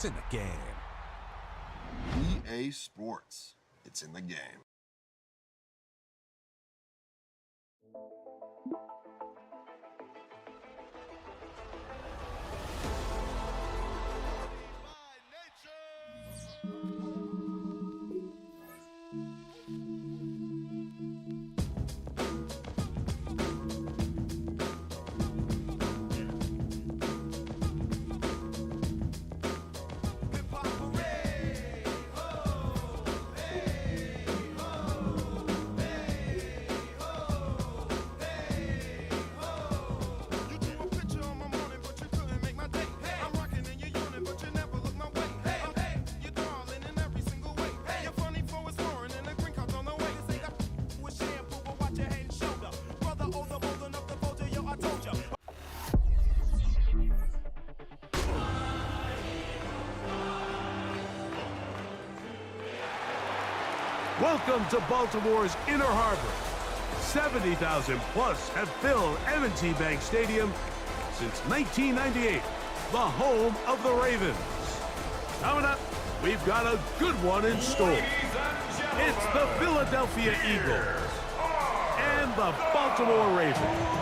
It's in the game. EA Sports. It's in the game. Welcome to Baltimore's Inner Harbor. 70,000 plus have filled M&T Bank Stadium since 1998, the home of the Ravens. Coming up, we've got a good one in store. It's the Philadelphia Eagles and the Baltimore Ravens.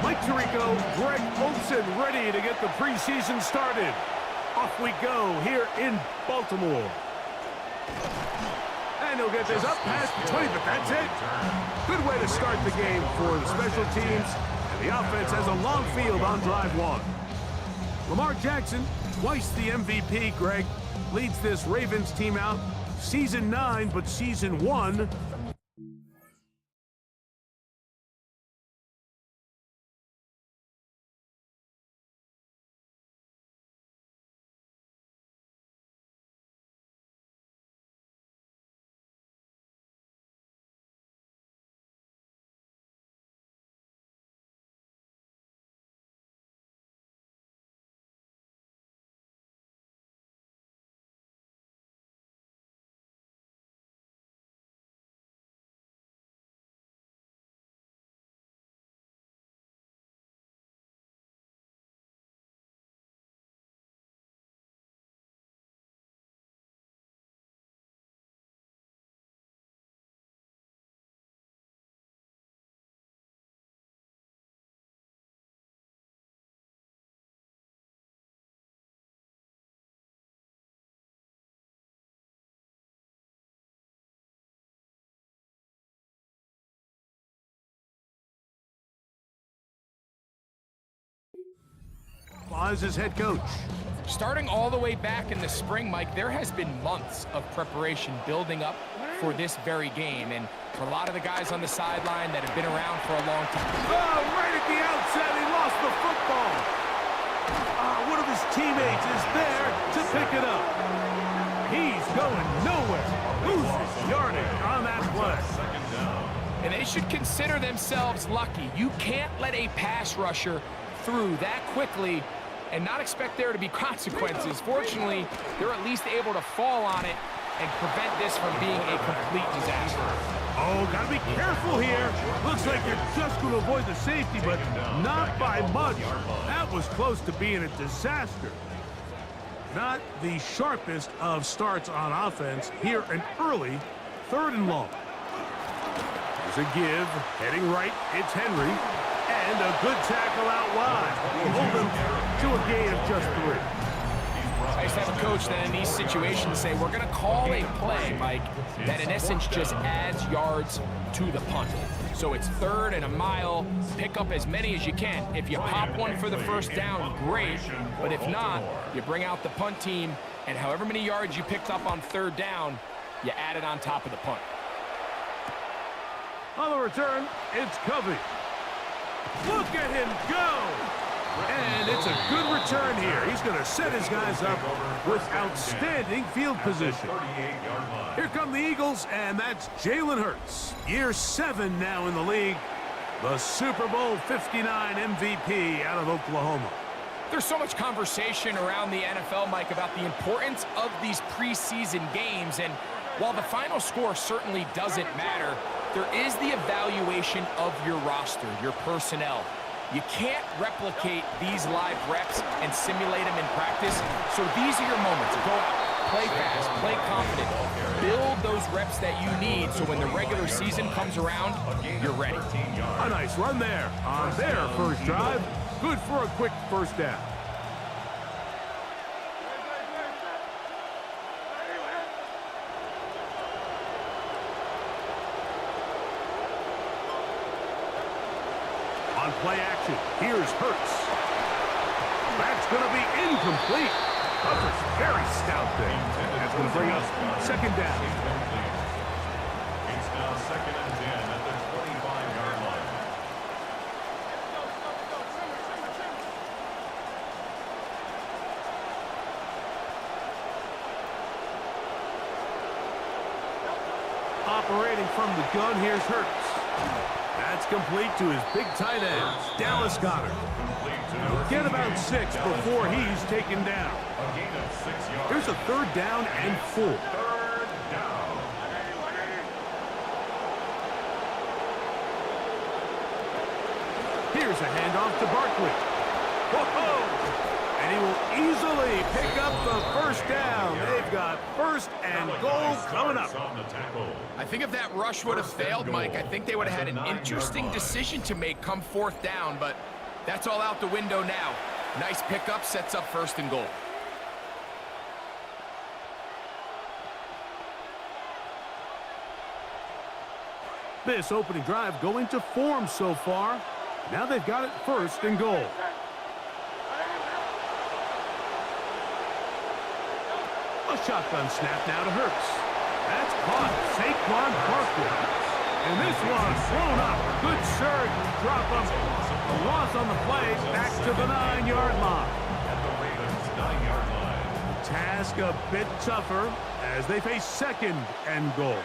Mike Tirico, Greg Olsen ready to get the preseason started. Off we go here in Baltimore. And he'll get this up past the 20, but that's it. Good way to start the game for the special teams. And the offense has a long field on drive one. Lamar Jackson, twice the MVP, Greg, leads this Ravens team out. Season 9, but season 1. As his head coach. Starting all the way back in the spring, Mike, there has been months of preparation building up for this very game. And for a lot of the guys on the sideline that have been around for a long time. Oh, right at the outset, he lost the football. One of his teammates is there to pick it up. He's going nowhere. Loses yardage on that play. And they should consider themselves lucky. You can't let a pass rusher through that quickly and not expect there to be consequences. Fortunately, they're at least able to fall on it and prevent this from being a complete disaster. Oh, gotta be careful here. Looks like you're just going to avoid the safety, but not by much. That was close to being a disaster. Not the sharpest of starts on offense. Here, an early 3rd and long. There's a give. Heading right, it's Henry. And a good tackle out wide. Hold him to a gain of just 3. I used to have a coach that in these situations say, we're going to call a play, Mike, that in essence just adds yards to the punt. So it's 3rd and a mile. Pick up as many as you can. If you pop one for the first down, great. But if not, you bring out the punt team, and however many yards you picked up on 3rd down, you add it on top of the punt. On the return, it's Covey. Look at him go! And it's a good return here. He's going to set his guys up with outstanding field position. Here come the Eagles, and that's Jalen Hurts. Year 7 now in the league. The Super Bowl 59 MVP out of Oklahoma. There's so much conversation around the NFL, Mike, about the importance of these preseason games. And While the final score certainly doesn't matter, there is the evaluation of your roster, your personnel. You can't replicate these live reps and simulate them in practice, so these are your moments. Go out, play fast, play confident, build those reps that you need so when the regular season comes around, you're ready. A nice run there on their first drive. Good for a quick first down. On play action, here's Hurts. That's going to be incomplete. Cover's very stout there. That's going to bring us second down. It's now 2nd and 10 at the 25-yard line. Operating from the gun, here's Hurts. That's complete to his big tight end, Dallas Goedert. He'll get about 6 before he's taken down. A gain of 6 yards. Here's a third down and 4. 3rd down. Here's a handoff to Barkley. Whoa! And he will easily pick up the first down. They've got first and goal coming up. On the tackle. I think if that rush would have failed, Mike, I think they would have had an interesting decision to make come 4th down, but that's all out the window now. Nice pickup, sets up first and goal. This opening drive going to form so far. Now they've got it first and goal. A shotgun snap now to Hurts. That's caught. Saquon Barkley. And this one thrown up. Good surge. Drop him. A loss on the play. Back to the 9-yard line. At the Ravens' 9-yard line. Task a bit tougher as they face second and goal.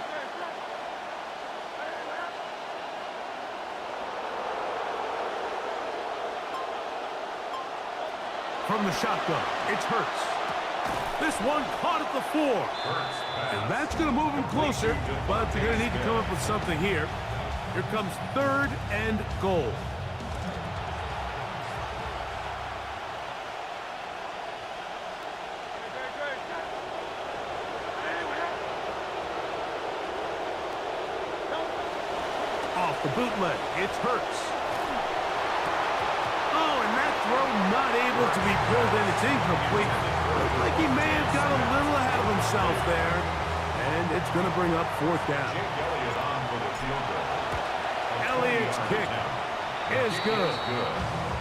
From the shotgun, it's Hurts. This one caught at the 4. And that's going to move him closer, but they're going to need to come up with something here. Here comes 3rd and goal. Off the bootleg, it's Hurts. Oh, and that throw not able to be pulled in. It's incomplete. Looked like he may have got a little ahead of himself there. And it's going to bring up 4th down. Jake Elliott on for the field goal. Elliott's kick is good.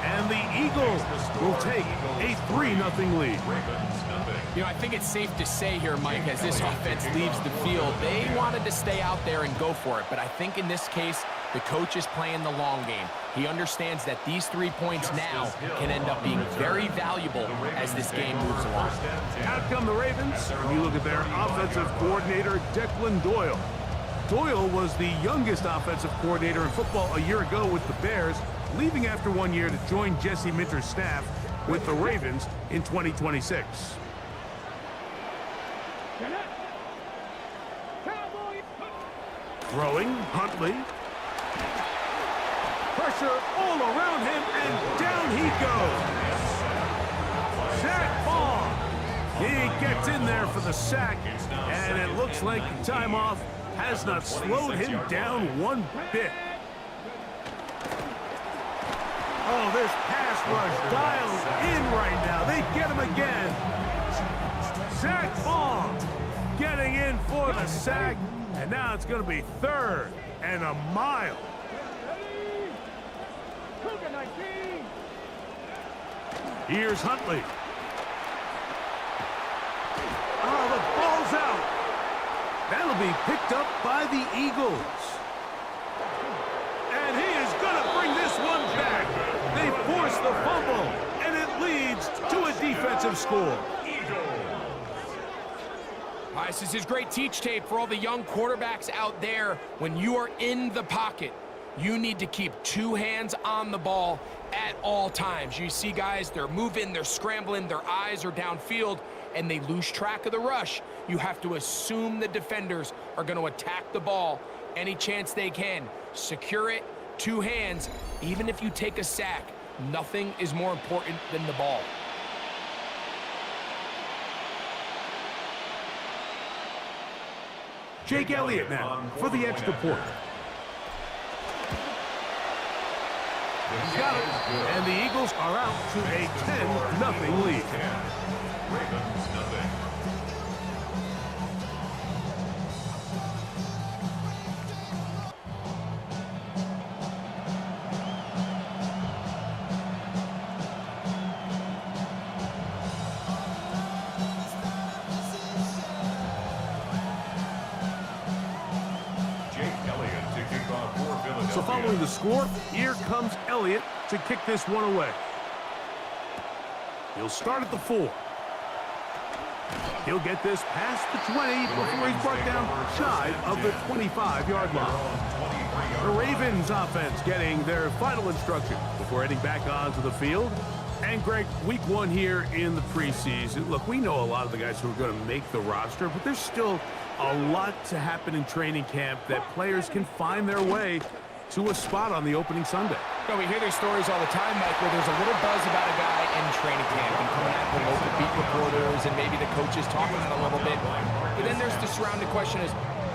And the Eagles will take a 3-0 lead. Ravens nothing. You know, I think it's safe to say here, Mike, as this offense leaves the field, they wanted to stay out there and go for it. But I think in this case, the coach is playing the long game. He understands that these 3 points now can end up being very valuable as this game moves along. Out come the Ravens. You look at their offensive coordinator, Declan Doyle. Doyle was the youngest offensive coordinator in football a year ago with the Bears, leaving after 1 year to join Jesse Minter's staff with the Ravens in 2026. Throwing, Huntley. Pressure all around him, and down he goes. Zach Ball. He gets in there for the sack, and it looks like the time off has not slowed him down one bit. Oh, this pass rush dialed in right now. They get him again. Zach Ball getting in for the sack, and now it's going to be 3rd and a mile. Here's Huntley. Oh, the ball's out. That'll be picked up by the Eagles. And he is going to bring this one back. They force the fumble, and it leads to a defensive score. All right, this is great teach tape for all the young quarterbacks out there. When you are in the pocket, you need to keep 2 hands on the ball at all times. You see guys, they're moving, they're scrambling, their eyes are downfield, and they lose track of the rush. You have to assume the defenders are going to attack the ball any chance they can. Secure it, two hands. Even if you take a sack, nothing is more important than the ball. Jake Elliott now for the extra point. Got it. And the Eagles are out to a 10-0 lead. Ravens nothing. So following the score, here comes Elliott to kick this one away. He'll start at the 4. He'll get this past the 20 before he's brought down shy of the 25-yard line. The Ravens offense getting their final instruction before heading back onto the field. And Greg, week 1 here in the preseason. Look, we know a lot of the guys who are going to make the roster, but there's still a lot to happen in training camp that players can find their way to a spot on the opening Sunday. No, we hear these stories all the time, Mike, where there's a little buzz about a guy in training camp and coming at the local beat reporters and maybe the coaches talking about it a little bit. But then there's the surrounding question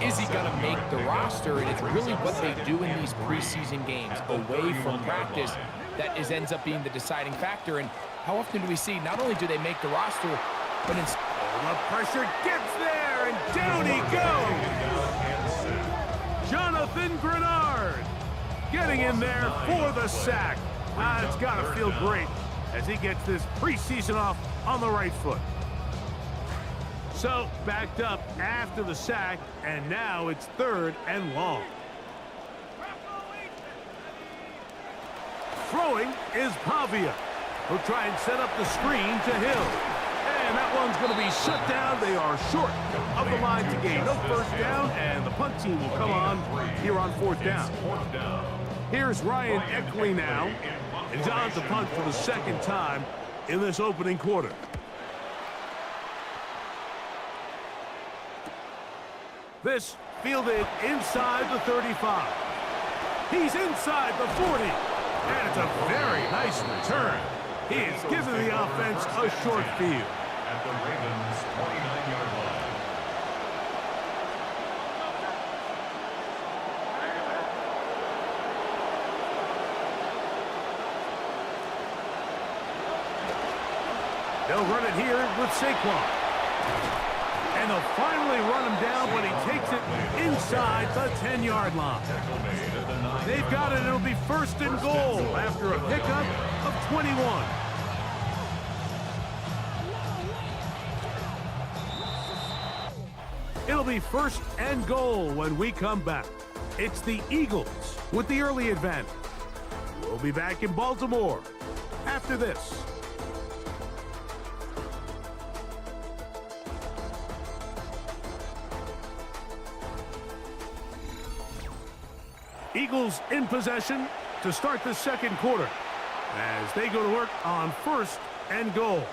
is he going to make the roster? And it's really what they do in these preseason games away from practice that ends up being the deciding factor. And how often do we see not only do they make the roster, but in the pressure gets there, and down he goes. Jonathan Grenard getting in there for the sack. It's got to feel great as he gets this preseason off on the right foot. So backed up after the sack, and now it's 3rd and long. Throwing is Pavia. He'll try and set up the screen to Hill. And that one's going to be shut down. They are short of the line to gain. No first down, and the punt team will come on here on 4th down. Here's Ryan Eckley now. And he's on to punt for the 2nd time in this opening quarter. This fielded inside the 35. He's inside the 40. And it's a very nice return. He is giving the offense a short field. At the Ravens' 29-yard line. They'll run it here with Saquon. And they'll finally run him down, but he takes it inside the 10-yard line. They've got it. It'll be 1st and goal after a pickup of 21. It'll be 1st and goal when we come back. It's the Eagles with the early advantage. We'll be back in Baltimore after this. Eagles in possession to start the 2nd quarter as they go to work on 1st and goal.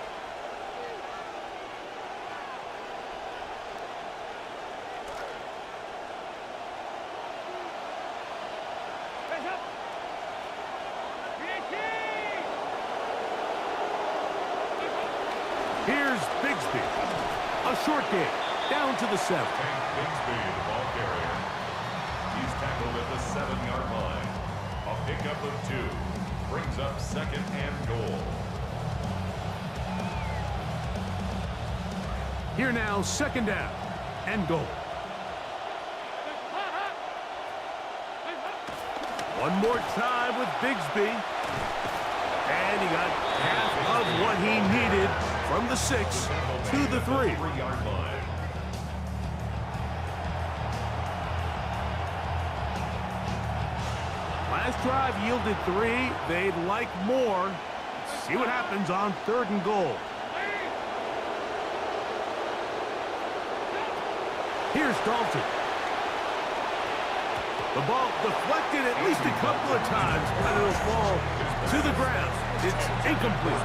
Here's Bigsby. A short game down to the 7. Bigsby, the ball carrier. He's tackled at the 7-yard line. A pickup of 2. Brings up 2nd and goal. Here now, 2nd down and goal. One more time with Bigsby. And he got half of what he needed from the 6 to the 3. 3-yard line. Last drive yielded 3. They'd like more. Let's see what happens on 3rd and goal. Here's Dalton. The ball deflected at least a couple of times, but it'll fall to the ground. It's incomplete.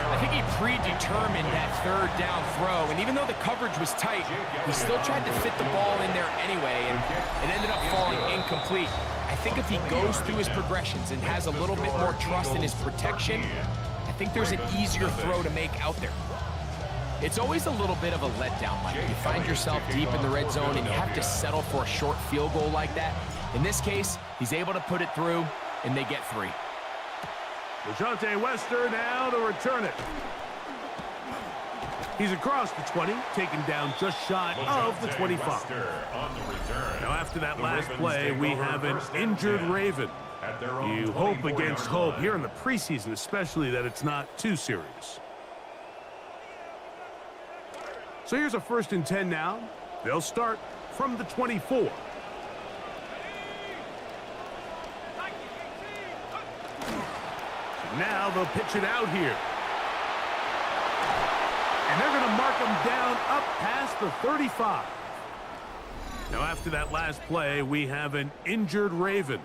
I I think he predetermined that third down throw, and even though the coverage was tight, he still tried to fit the ball in there anyway, and it ended up falling incomplete. I think if he goes through his progressions and has a little bit more trust in his protection, I think there's an easier throw to make out there. It's always a little bit of a letdown, Mike. You find yourself deep in the red zone and you have to settle for a short field goal like that. In this case, he's able to put it through, and they get 3. Dejounte Wester now to return it. He's across the 20, taken down just shy of the 25. Now after that last play, we have an injured Raven. You hope against hope here in the preseason, especially that it's not too serious. So here's a 1st and 10 now. They'll start from the 24. Now they'll pitch it out here. And they're going to mark him down up past the 35. Now after that last play, we have an injured Raven.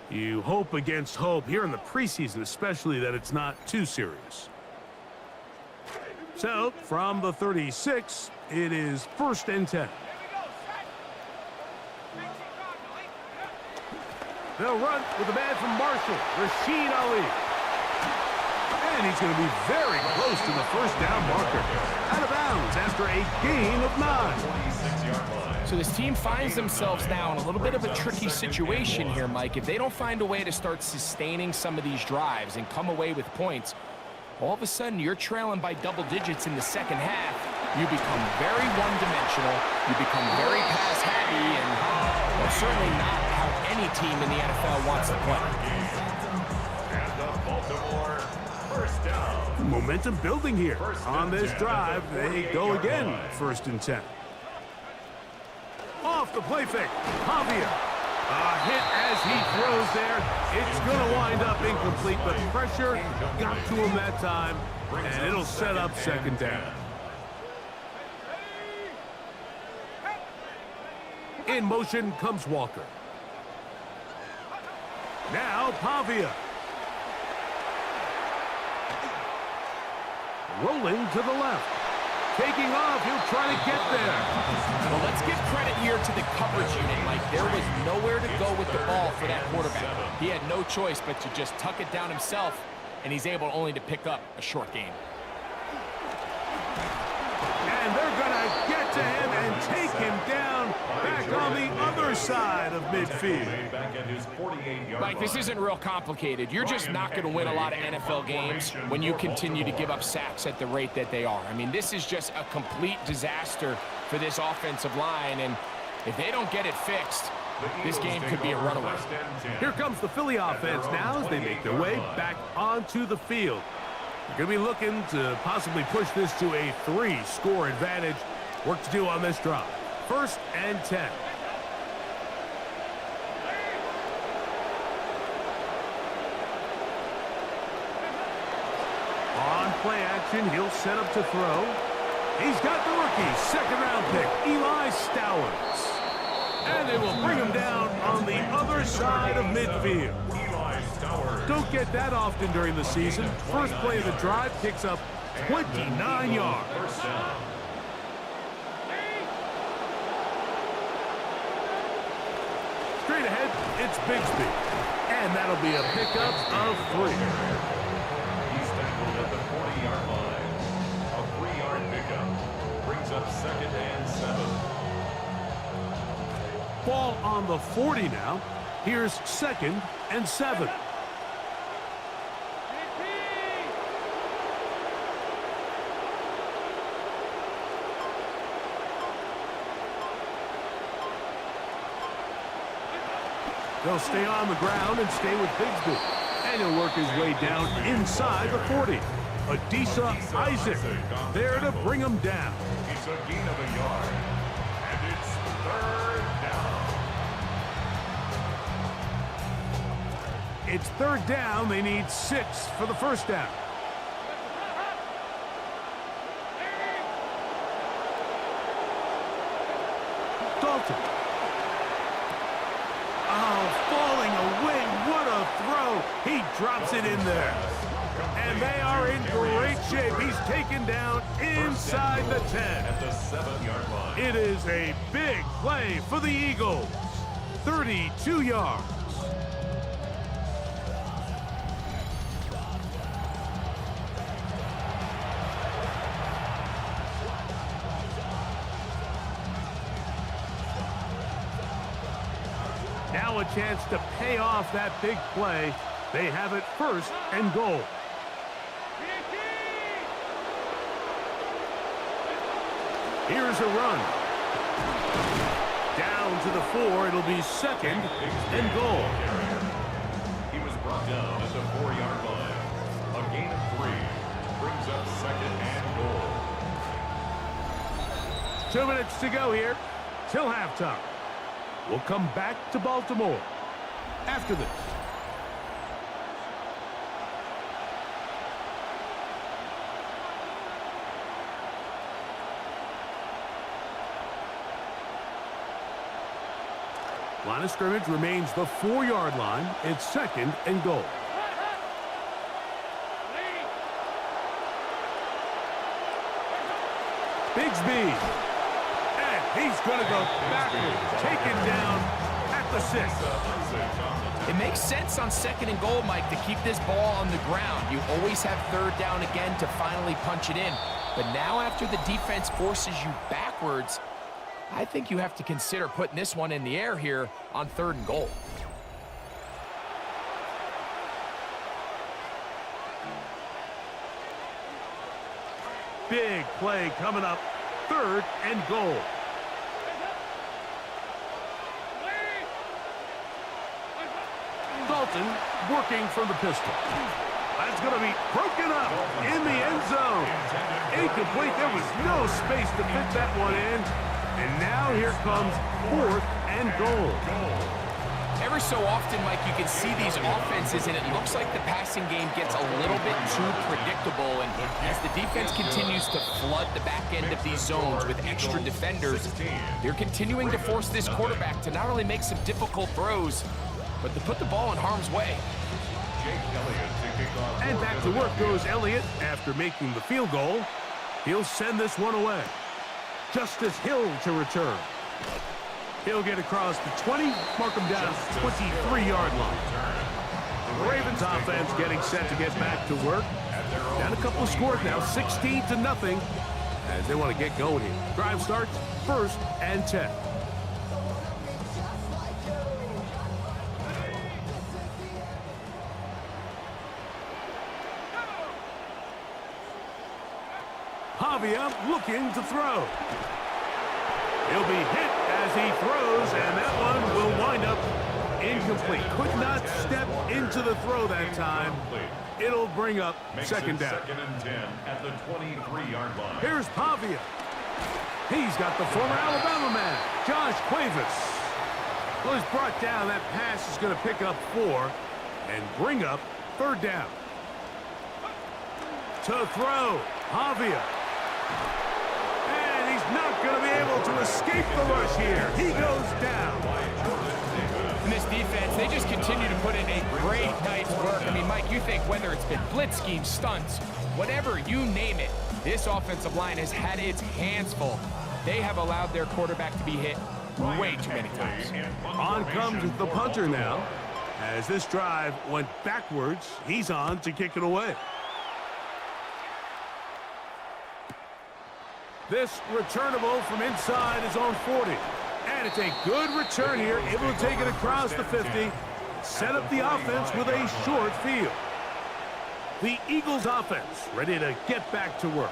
You hope against hope here in the preseason, especially that it's not too serious. So from the 36, it is 1st and 10. They'll run with a man from Marshall, Rashid Ali. And he's going to be very close to the 1st down marker. Out of bounds after a gain of 9. So this team finds themselves now in a little bit of a tricky situation here, Mike. If they don't find a way to start sustaining some of these drives and come away with points, all of a sudden you're trailing by double digits in the second half. You become very one-dimensional. You become very pass-happy, and that's certainly not how any team in the NFL wants to play. And the Baltimore 1st down. Momentum building here. On this drive, they go again. 1st and 10. Off the play fake. Pavia. A hit as he throws there. It's going to wind up incomplete, but pressure got to him that time, and it'll set up 2nd down. In motion comes Walker. Now Pavia. Rolling to the left. Taking off, he'll try to get there. Well, let's give credit here to the coverage unit, Mike. There was nowhere to go with the ball for that quarterback. He had no choice but to just tuck it down himself, and he's able only to pick up a short gain. And they're going to get to him and take him down back on the other side of midfield. Mike, this isn't real complicated. You're just not going to win a lot of NFL games when you continue to give up sacks at the rate that they are. I mean, this is just a complete disaster for this offensive line, and if they don't get it fixed, this game could be a runaway. Here comes the Philly offense now as they make their way back onto the field. They're going to be looking to possibly push this to a 3-score advantage. Work to do on this drive. 1st and 10. On play action, he'll set up to throw. He's got the rookie, 2nd-round pick, Eli Stowers. And they will bring him down on the other side of midfield. Don't get that often during the season. First play of the drive picks up 29 yards. Straight ahead, it's Bigsby. And that'll be a pickup of 3. He's tackled at the 40-yard line. A 3-yard pickup brings up 2nd and 7. Ball on the 40 now. Here's 2nd and 7. They'll stay on the ground and stay with Bigsby. And he'll work his way down inside the 40. Adisa Isaac there to bring him down. It's a gain of a yard. And it's 3rd down. It's 3rd down. They need 6 for the 1st down. Dalton. Oh, falling away. What a throw. He drops it in there. And they are in great shape. He's taken down inside the 10. At the 7-yard line. It is a big play for the Eagles. 32 yards. Now a chance to pay off that big play. They have it 1st and goal. Here's a run. Down to the 4. It'll be 2nd and goal. He was brought down at the 4-yard line. A gain of 3 brings up 2nd and goal. 2 minutes to go here till halftime. We'll come back to Baltimore after this. Line of scrimmage remains the 4-yard line. It's 2nd and goal. Bigsby. And he's going to go backwards. Taken down at the 6. It makes sense on 2nd and goal, Mike, to keep this ball on the ground. You always have 3rd down again to finally punch it in. But now after the defense forces you backwards, I think you have to consider putting this one in the air here on 3rd and goal. Big play coming up. 3rd and goal. Dalton working from the pistol. That's going to be broken up in the end zone. Incomplete. There was no space to fit that one in. And now here comes 4th and goal. Every so often, Mike, you can see these offenses, and it looks like the passing game gets a little bit too predictable. And as the defense continues to flood the back end of these zones with extra defenders, they're continuing to force this quarterback to not only make some difficult throws, but to put the ball in harm's way. And back to work goes Elliott after making the field goal. He'll send this one away. Justice Hill to return. He'll get across the 20, mark him down 23-yard line. The Ravens offense getting set to get back to work. Down a couple of scores now, 16-0, as they want to get going here. Drive starts 1st and 10. Pavia looking to throw. He'll be hit as he throws, and that one will wind up incomplete. Could not step into the throw that time. It'll bring up 2nd down. 2nd and 10 at the 23-yard line. Here's Pavia. He's got the former Alabama man, Josh Cuevas. Well, he's brought down. That pass is going to pick up 4 and bring up 3rd down. To throw, Pavia. And he's not going to be able to escape the rush here. He goes down. And this defense, they just continue to put in a great night's work. I mean, Mike, you think whether it's been blitz schemes, stunts, whatever, you name it, this offensive line has had its hands full. They have allowed their quarterback to be hit way too many times. On comes the punter now. As this drive went backwards, he's on to kick it away. This returnable from inside his own 40. And it's a good return here, able to take it across the 50, set up the offense with a short field. The Eagles offense ready to get back to work.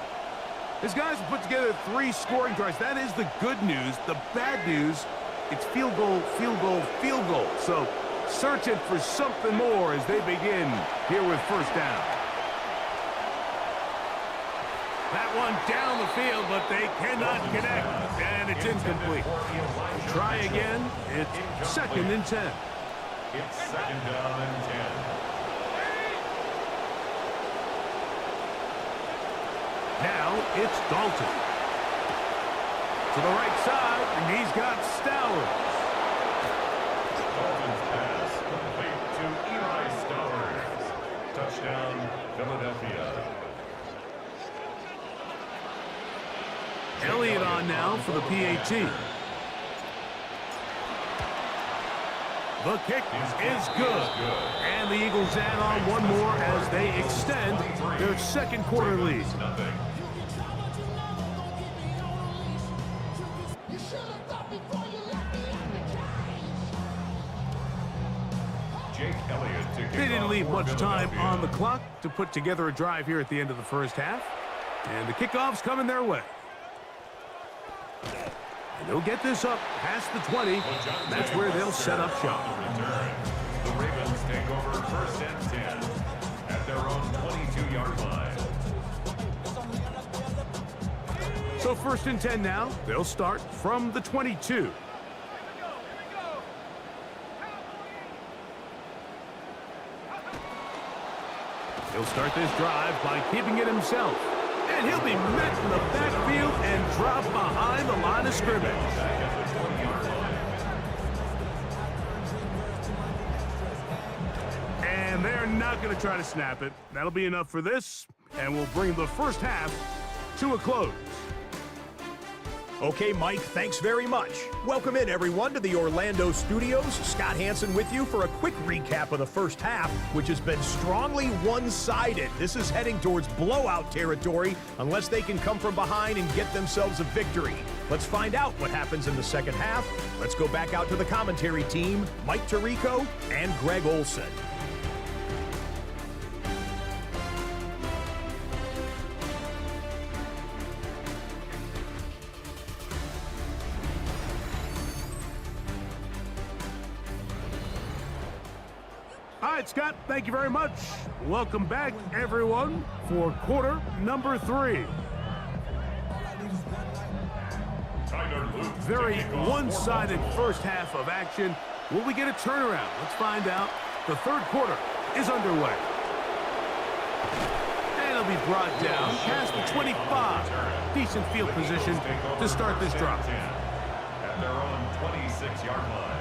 These guys have put together 3 scoring drives. That is the good news. The bad news, it's field goal, field goal, field goal. So searching for something more as they begin here with 1st down. That one down the field, but they cannot connect, and it's incomplete. Try again. It's 2nd and 10. It's 2nd down and 10. Now it's Dalton. To the right side, and he's got Stowers. Dalton's pass complete to Eli Stowers. Touchdown, Philadelphia. on now for the PAT. The kick is good. And the Eagles add on one more as they extend their second quarter lead. They didn't leave much time on the clock to put together a drive here at the end of the first half. And the kickoff's coming their way. And they'll get this up past the 20. That's where they'll set up shop. The Ravens take over first and 10 at their own 22-yard line. So first and 10 now. They'll start from the 22. He'll start this drive by keeping it himself. And he'll be met in the backfield and dropped behind the line of scrimmage. And they're not going to try to snap it. That'll be enough for this, and we'll bring the first half to a close. Okay, Mike, thanks very much. Welcome in, everyone, to the Orlando studios. Scott Hansen with you for a quick recap of the first half, which has been strongly one-sided. This is heading towards blowout territory unless they can come from behind and get themselves a victory. Let's find out what happens in the second half. Let's go back out to the commentary team, Mike Tirico and Greg Olson. All right, Scott, thank you very much. Welcome back, everyone, for quarter number 3. Very one-sided first half of action. Will we get a turnaround? Let's find out. The third quarter is underway. And it'll be brought down past the 25. Decent field position to start this drive. At their own 26-yard line.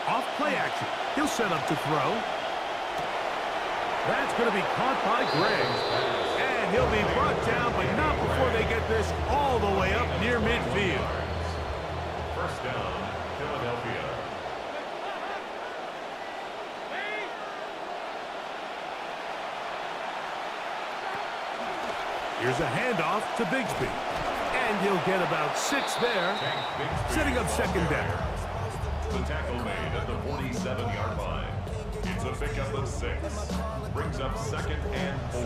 Off play action. He'll set up to throw. That's going to be caught by Greg. And he'll be brought down, but not before they get this all the way up near midfield. First down, Philadelphia. Here's a handoff to Bigsby. And he'll get about 6 there, setting up second down. The tackle made at the 47-yard line. It's a pickup of 6. Brings up second and 4.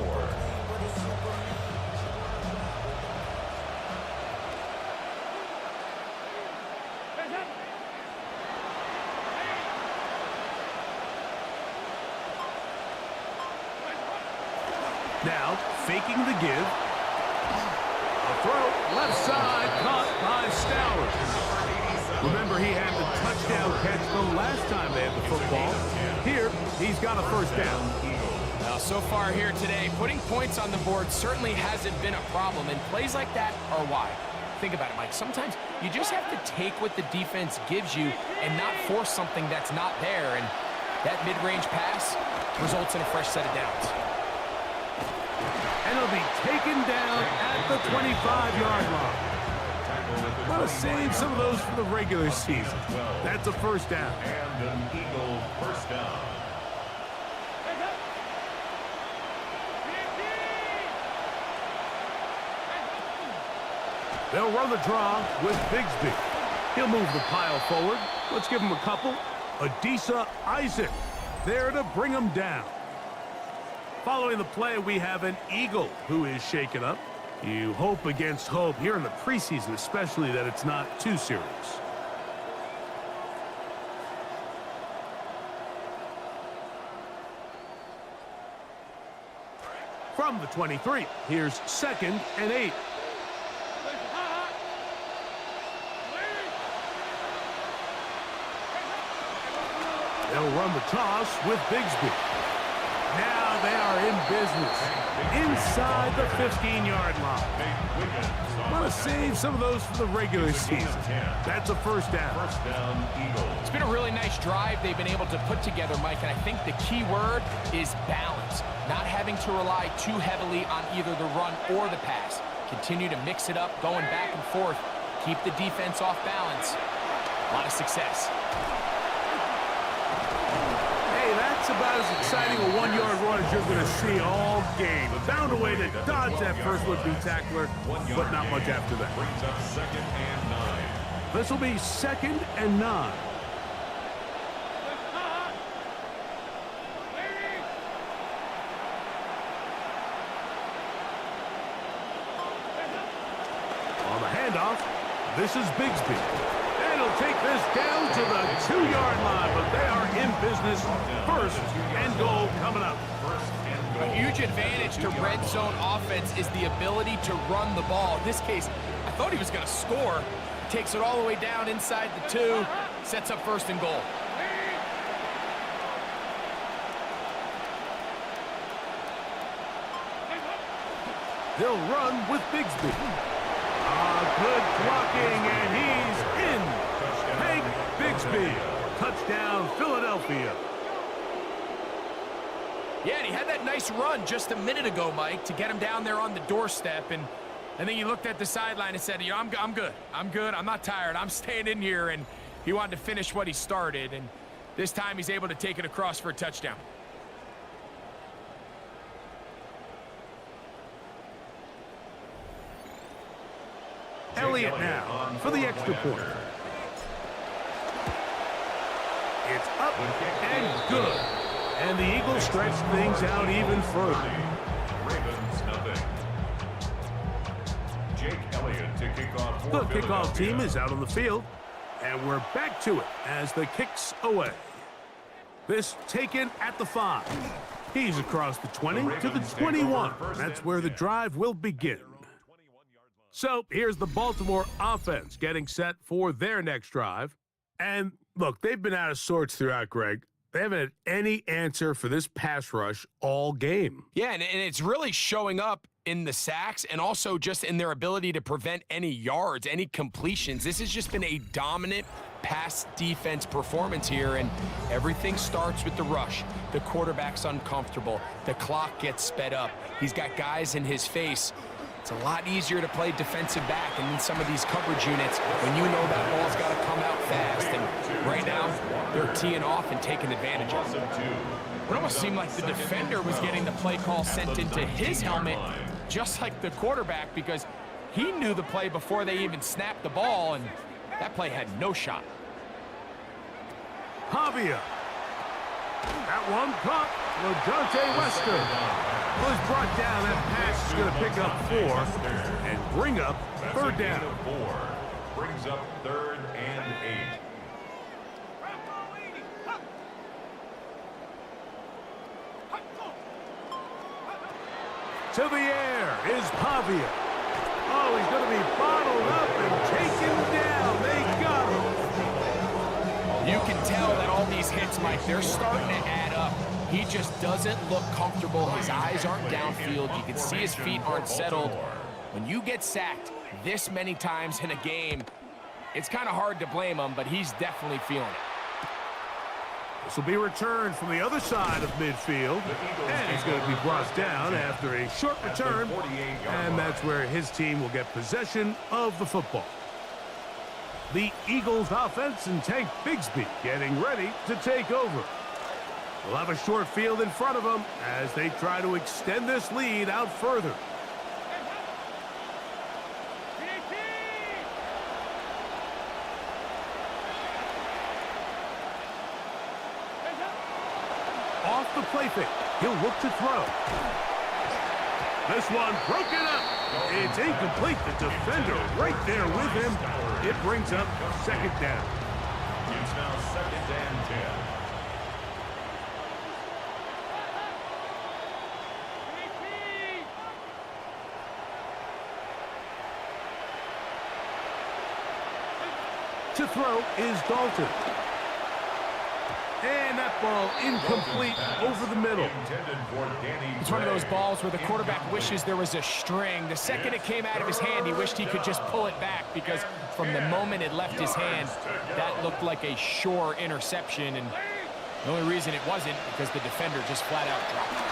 Now, faking the give. A throw, left side, caught by Stowers. Remember, he had the touchdown catch the last time they had the football. Here, he's got a first down. Now, so far here today, putting points on the board certainly hasn't been a problem, and plays like that are why. Think about it, Mike. Sometimes you just have to take what the defense gives you and not force something that's not there, and that mid-range pass results in a fresh set of downs. And he'll be taken down at the 25-yard line. Want to save some of those for the regular season. That's a first down. And an Eagle first down. They'll run the draw with Bigsby. He'll move the pile forward. Let's give him a couple. Adisa Isaac there to bring him down. Following the play, we have an Eagle who is shaken up. You hope against hope here in the preseason, especially, that it's not too serious. From the 23, here's second and 8. They'll run the toss with Bigsby. Now they are in business. Inside the 15-yard line. Want to save some of those for the regular season. That's a first down. First down, Eagles. It's been a really nice drive they've been able to put together, Mike, and I think the key word is balance. Not having to rely too heavily on either the run or the pass. Continue to mix it up, going back and forth. Keep the defense off balance. A lot of success. Hey, that's about as exciting a one-yard run as you're going to see all game. Found a way to dodge that first would-be tackler, but not much after that. Brings up 2nd and 9. This will be 2nd and 9. On the handoff, this is Bigsby. And he'll take this down to the 2-yard line, but they are in business. First and goal coming up. A huge advantage to red zone offense is the ability to run the ball. In this case, I thought he was going to score. Takes it all the way down inside the 2, sets up 1st and goal. They'll run with Bigsby. Good blocking, and he's in. Hank Bigsby. Touchdown, Philadelphia. Yeah, and he had that nice run just a minute ago, Mike, to get him down there on the doorstep. And I think he looked at the sideline and said, you know, I'm good. I'm good. I'm not tired. I'm staying in here. And he wanted to finish what he started. And this time he's able to take it across for a touchdown. Elliott now for the extra point. It's up and good. And the Eagles stretch things out even further. Ravens nothing. Jake Elliott to kick off. The kickoff team is out on the field. And we're back to it as the kick's away. This taken at the 5. He's across the 20 to the 21. That's where the drive will begin. So here's the Baltimore offense getting set for their next drive. And look, they've been out of sorts throughout, Greg. They haven't had any answer for this pass rush all game. Yeah, and it's really showing up in the sacks and also just in their ability to prevent any yards, any completions. This has just been a dominant pass defense performance here, and everything starts with the rush. The quarterback's uncomfortable. The clock gets sped up. He's got guys in his face. It's a lot easier to play defensive back and in some of these coverage units when you know that ball's got to come out fast. And right now, they're teeing off and taking advantage of it. It almost seemed like the defender was getting the play call sent into his helmet, just like the quarterback, because he knew the play before they even snapped the ball, and that play had no shot. Pavia. That one caught. LaJohntay Wester was brought down. That pass is going to pick up 4 and bring up 3rd down. 4 brings up 3rd and 8. To the air is Pavia. Oh, he's going to be bottled up and taken down. They got him. You can tell that all these hits, Mike, they're starting to add up. He just doesn't look comfortable. His eyes aren't downfield. You can see his feet aren't settled. When you get sacked this many times in a game, it's kind of hard to blame him, but he's definitely feeling it. This will be returned from the other side of midfield, and he's going to be brought down after a short return, and that's where his team will get possession of the football. The Eagles offense and Tank Bigsby getting ready to take over. We'll have a short field in front of them as they try to extend this lead out further. Off the play fake, he'll look to throw. This one broken up. It's incomplete. The defender right there with him. It brings up 2nd down. It's now 2nd and 10. To throw is Dalton. And that ball incomplete over the middle. It's one of those balls where the quarterback wishes there was a string. The second it came out of his hand, he wished he could just pull it back, because from the moment it left his hand, that looked like a sure interception. And the only reason it wasn't because the defender just flat out dropped it.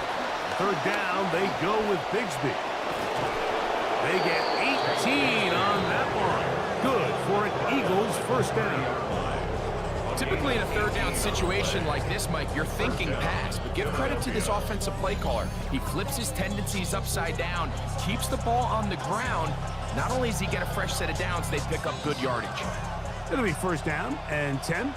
Third down, they go with Bigsby. They get 18 on that one. Good for an Eagles first down. Typically in a third down situation like this, Mike, you're thinking pass, but give credit to this offensive play caller. He flips his tendencies upside down, keeps the ball on the ground. Not only does he get a fresh set of downs, they pick up good yardage. It'll be first down and 10.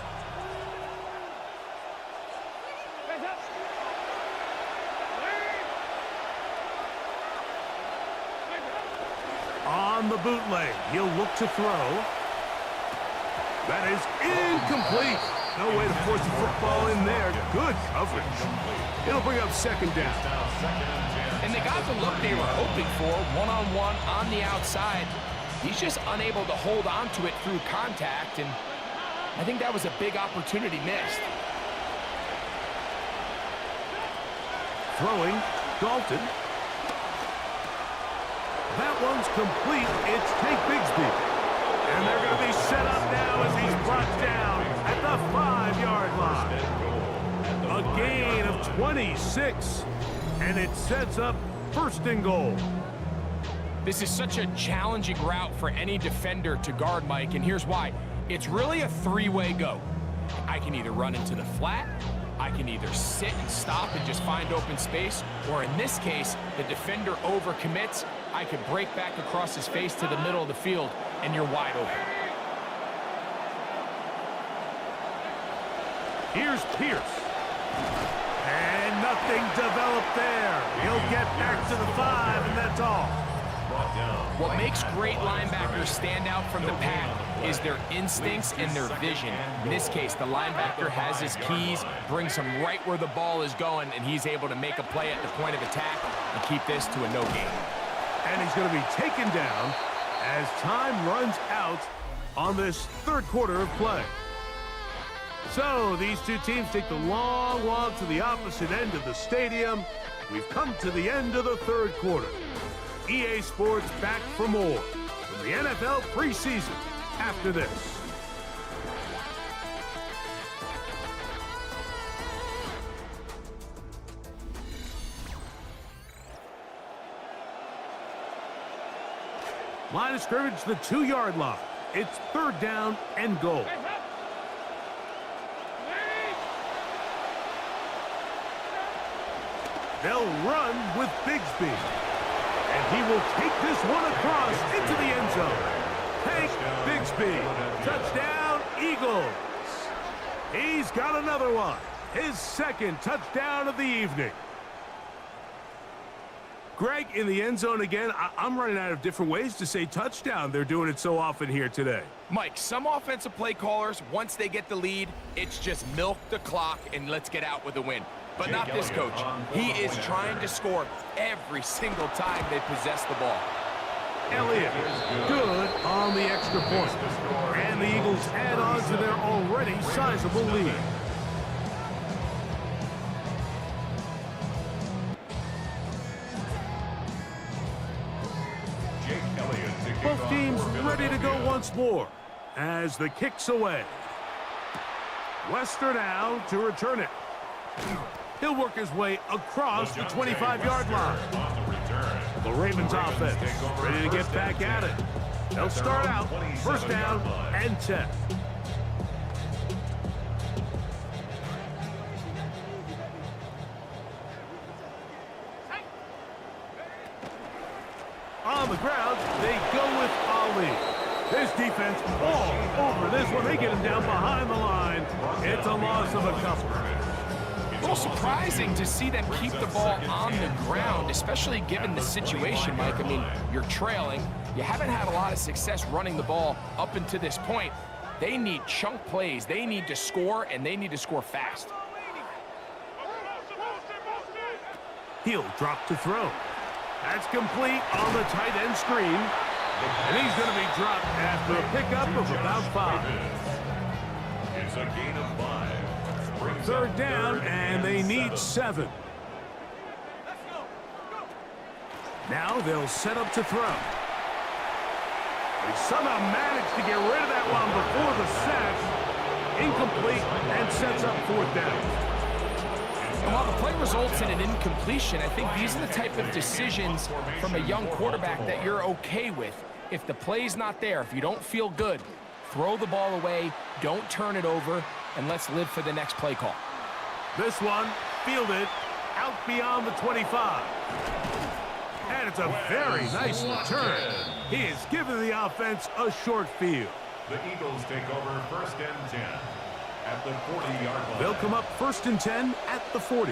On the bootleg, he'll look to throw. That is incomplete. No way to force the football in there. Good coverage. It'll bring up second down. And they got the look they were hoping for, one-on-one on the outside. He's just unable to hold on to it through contact, and I think that was a big opportunity missed. Throwing, Dalton. That one's complete. It's Take Bigsby. And they're going to be set up now as he's brought down at the 5-yard line. A gain of 26. And it sets up first and goal. This is such a challenging route for any defender to guard, Mike, and here's why. It's really a three-way go. I can either run into the flat, I can either sit and stop and just find open space, or in this case, the defender overcommits. I can break back across his face to the middle of the field, and you're wide open. Here's Pierce. And nothing developed there. He'll get back to the 5, and that's all. What makes great linebackers stand out from the pack is their instincts and their vision. In this case, the linebacker has his keys, brings him right where the ball is going, and he's able to make a play at the point of attack and keep this to a no gain. And he's going to be taken down as time runs out on this third quarter of play. So these two teams take the long walk to the opposite end of the stadium. We've come to the end of the third quarter. EA Sports back for more from the NFL preseason after this. Line of scrimmage, the 2-yard line. It's third down and goal. They'll run with Bigsby. And he will take this one across into the end zone. Hank Bigsby. Touchdown, Eagles. He's got another one. His second touchdown of the evening. Greg, in the end zone again. I'm running out of different ways to say touchdown. They're doing it so often here today. Mike, some offensive play callers, once they get the lead, it's just milk the clock and let's get out with a win. But not this coach. He is trying to score every single time they possess the ball. Elliott, good on the extra point. And the Eagles add on to their already sizable lead. Both teams ready to go once more as the kick's away. Wester now to return it. He'll work his way across the 25-yard line. The Ravens offense ready to get back at it. They'll start out first down and 10. On the ground, they go with Ali. This defense all over this one. They get him down behind the line. It's a loss of a couple. A little surprising to see them keep the ball on the ground, especially given the situation, Mike. I mean, you're trailing. You haven't had a lot of success running the ball up until this point. They need chunk plays. They need to score, and they need to score fast. He'll drop to throw. That's complete on the tight end screen. And he's going to be dropped after a pickup of about 5. It's a gain of 5. Third down, and they need 7. Now they'll set up to throw. He somehow managed to get rid of that one before the sack. Incomplete, and sets up 4th down. And while the play results in an incompletion, I think these are the type of decisions from a young quarterback that you're okay with. If the play's not there, if you don't feel good, throw the ball away, don't turn it over, and let's live for the next play call. This one, fielded, out beyond the 25. And it's a very nice return. He is giving the offense a short field. The Eagles take over 1st and 10 at the 40-yard line. They'll come up 1st and 10 at the 40.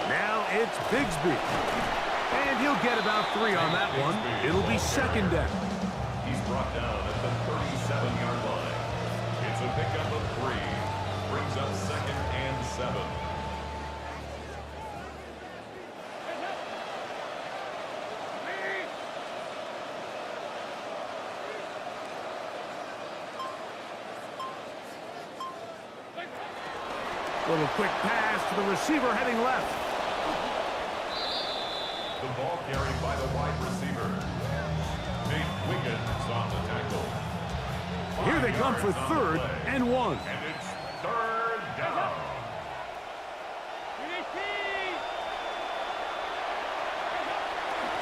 Now it's Bigsby. And he'll get about 3 on that one. It'll be 2nd down. He's brought down at the 37-yard line. It's a pickup of 3. Brings up 2nd and 7. Little quick pass to the receiver heading left. The ball carried by the wide receiver. Nate Wiggins on the tackle. Here they come for 3rd and 1. And it's 3rd down.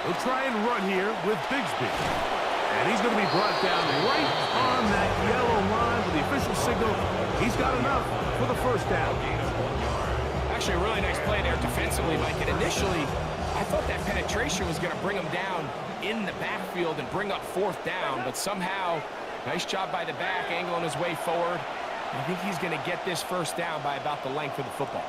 They'll try and run here with Bigsby. And he's going to be brought down right on that yellow line with the official signal. He's got enough for the 1st down. Actually, a really nice play there defensively, Mike. And initially, I thought that penetration was going to bring him down in the backfield and bring up 4th down, but somehow, nice job by the back, angling his way forward. I think he's going to get this 1st down by about the length of the football.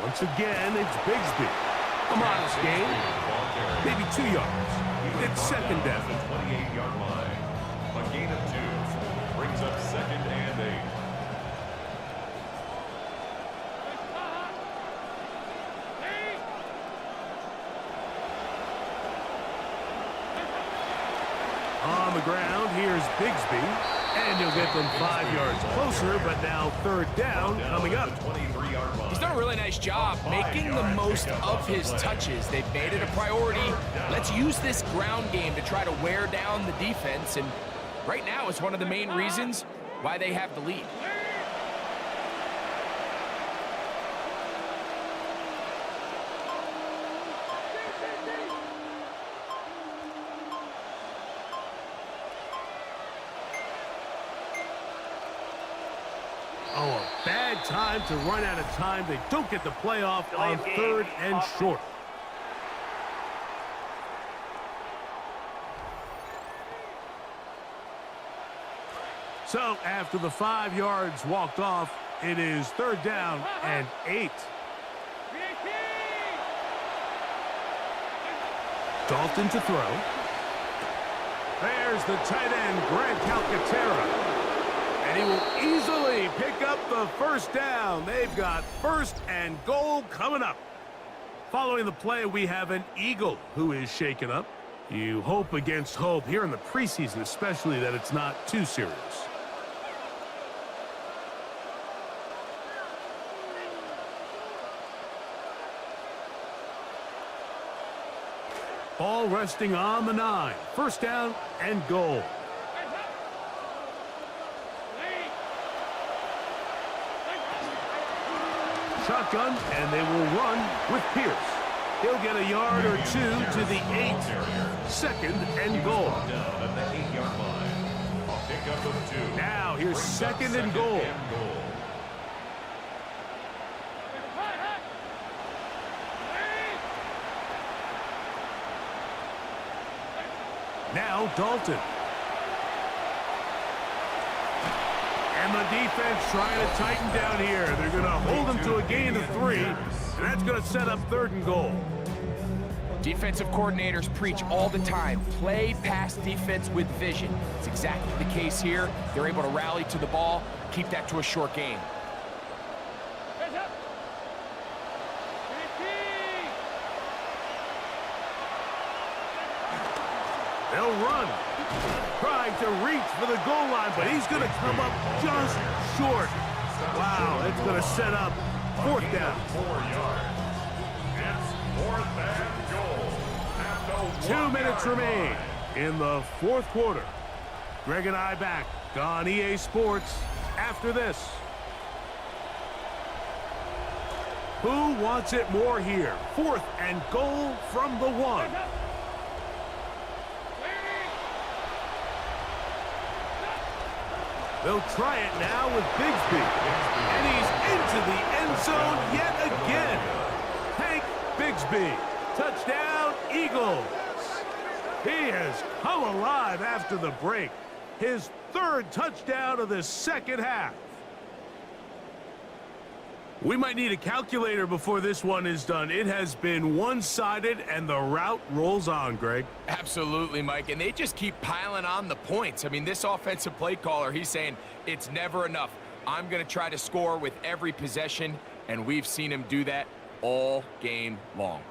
Once again, it's Bigsby. A modest gain, maybe 2 yards. It's 2nd down. The 28-yard line. A gain of 2. Brings up 2nd and 8. On the ground, here's Bigsby, and he'll get them 5 yards closer, but now 3rd down coming up. He's done a really nice job making the most of his touches. They've made it a priority. Let's use this ground game to try to wear down the defense, and right now it's one of the main reasons why they have the lead. Oh, a bad time to run out of time. They don't get the playoff on 3rd and short. So after the 5 yards walked off, it is 3rd down and 8. Dalton to throw. There's the tight end, Grant Calcaterra. And he will easily pick up the 1st down. They've got 1st and goal coming up. Following the play, we have an Eagle who is shaken up. You hope against hope here in the preseason, especially, that it's not too serious. Ball resting on the 9. 1st down and goal. Shotgun, and they will run with Pierce. He'll get a yard or 2 to the 8. 2nd and goal. Now here's 2nd and goal. Now Dalton. And the defense trying to tighten down here. They're going to hold him to a gain of 3. And that's going to set up 3rd and goal. Defensive coordinators preach all the time, play pass defense with vision. It's exactly the case here. They're able to rally to the ball, keep that to a short gain. They'll run. Trying to reach for the goal line, but he's going to come up just short. Wow, that's going to set up fourth down. 4 yards. It's fourth and goal. At the 2 minutes remain in the fourth quarter. Greg and I back on EA Sports after this. Who wants it more here? Fourth and goal from the 1. They'll try it now with Bigsby. And he's into the end zone yet again. Hank Bigsby. Touchdown, Eagles. He has come alive after the break. His third touchdown of the second half. We might need a calculator before this one is done. It has been one-sided, and the route rolls on, Greg. Absolutely, Mike, and they just keep piling on the points. I mean, this offensive play caller, he's saying it's never enough. I'm going to try to score with every possession, and we've seen him do that all game long.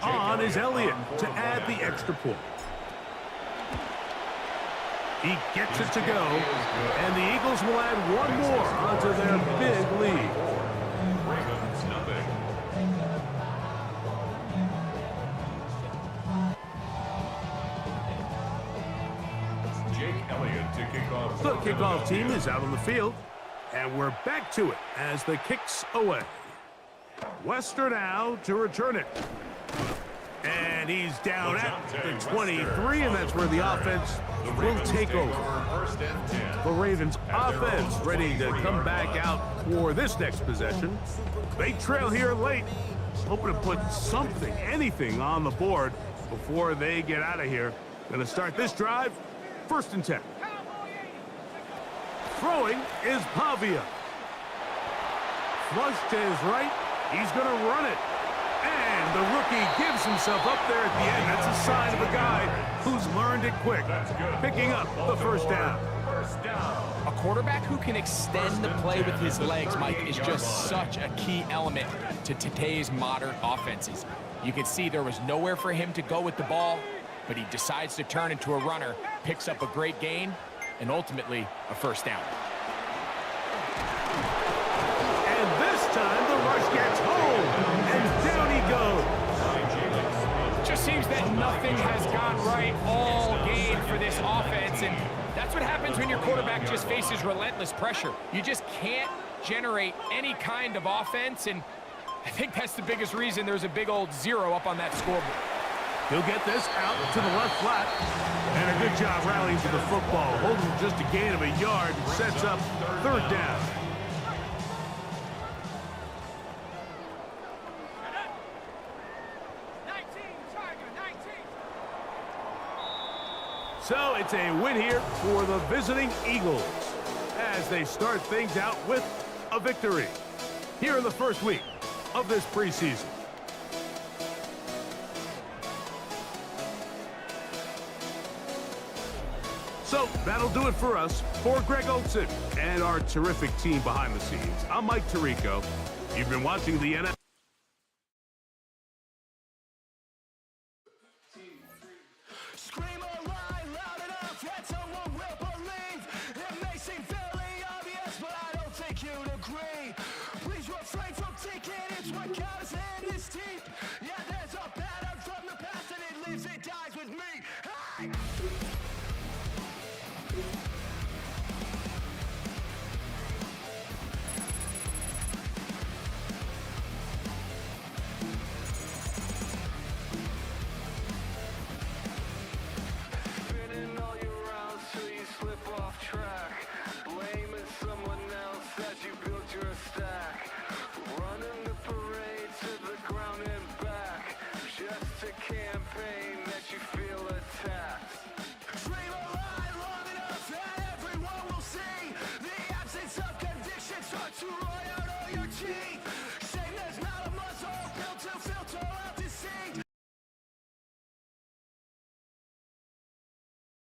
On is Elliott to add the extra point. He gets it to go, and the Eagles will add one more onto their big lead. Ravens nothing. Jake Elliott to kick off. The kickoff team is out on the field, and we're back to it as the kick's away. Wester now to return it. And he's down at the 23, and that's where the offense will take over. The Ravens offense ready to come back out for this next possession. They trail here late, hoping to put something, anything on the board before they get out of here. Going to start this drive, 1st and 10. Throwing is Pavia. Flush to his right, he's going to run it. And the rookie gives himself up there at the end. That's a sign of a guy who's learned it quick. Picking up the first down. A quarterback who can extend the play with his legs, Mike, is just such a key element to today's modern offenses. You can see there was nowhere for him to go with the ball, but he decides to turn into a runner, picks up a great gain, and ultimately a first down. And this time the rush gets home. And down he goes. Just seems that nothing has gone right all game for this offense, and that's what happens when your quarterback just faces relentless pressure. You just can't generate any kind of offense, and I think that's the biggest reason there's a big old 0 up on that scoreboard. He'll get this out to the left flat. And a good job rallying to the football. Holding just a gain of a yard. Sets up 3rd down. So it's a win here for the visiting Eagles as they start things out with a victory here in the first week of this preseason. So that'll do it for us. For Greg Olson and our terrific team behind the scenes, I'm Mike Tirico. You've been watching the NFL.